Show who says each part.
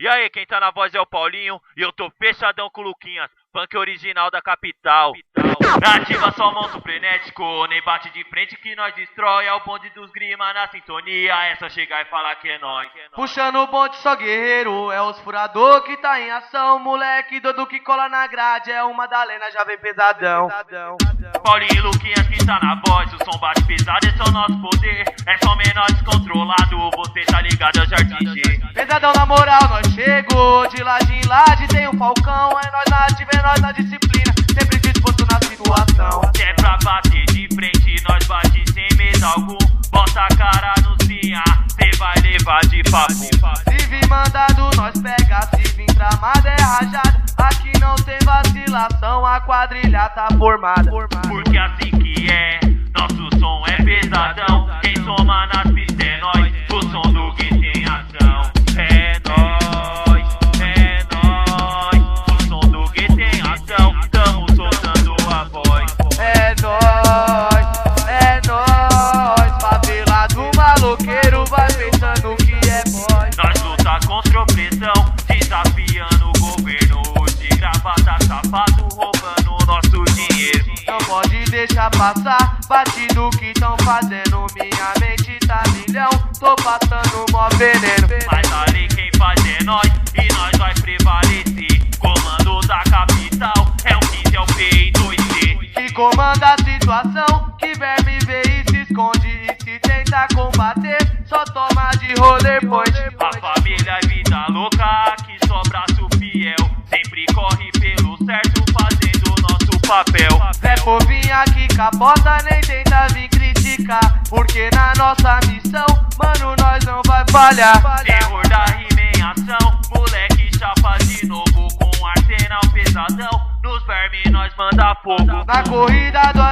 Speaker 1: E aí, quem tá na voz é o Paulinho e eu tô fechadão com o Luquinhas, funk original da capital. Ativa só monstro frenético, nem bate de frente que nós destrói. É o bonde dos grima na sintonia, é só chegar e falar que é nóis.
Speaker 2: Puxando o bonde só guerreiro, é os furador que tá em ação. Moleque doido que cola na grade, é o Madalena, já vem pesadão.
Speaker 1: Paulinho e Luquinhas que tá na voz, o som bate pesado, esse é o nosso poder. É só menor descontrolado, você tá ligado, eu já te
Speaker 2: Pesadão na moral, nós chego, de laje em laje tem um falcão. É nós na ativa, é nós na disciplina, sempre disposto na situação.
Speaker 1: Se é pra bater de frente, nós bate sem medo algum. Bota a cara no cinha, cê vai levar de papo.
Speaker 2: Se vir mandado, nós pega, se vir tramado é rajada. Aqui não tem vacilação, a quadrilha tá formada.
Speaker 1: Porque assim que é, nosso som é pesadão. Quem soma nas pistas é nós, o som do que tem ação. É nóis, o som do que tem ação. Tamo soltando a voz.
Speaker 2: É nóis, favelado maloqueiro vai pensando que é boy.
Speaker 1: Nós luta contra a opressão, desafiando o governo. De gravata safado, roubando nosso dinheiro.
Speaker 2: Não pode deixar passar, batido que tão fazendo. Minha mente tá milhão, tô passando mó veneno.
Speaker 1: Mas ali quem faz é nós, e nós vai prevalecer. Comando da capital, é o 15, é o P e 2C.
Speaker 2: Que comanda a situação, que verme vê e se esconde. E se tenta combater, só toma de roller point.
Speaker 1: A família é vida louca, aqui só braço fiel. Sempre corre pelo certo, fazendo o nosso papel.
Speaker 2: É povinha que capota, nem tenta vir criticar. Porque na nossa missão, mano, nós não vai falhar.
Speaker 1: Terror da rima em ação, moleque chapa de novo com arsenal pesadão. Nos vermes nós manda fogo.
Speaker 2: Na corrida do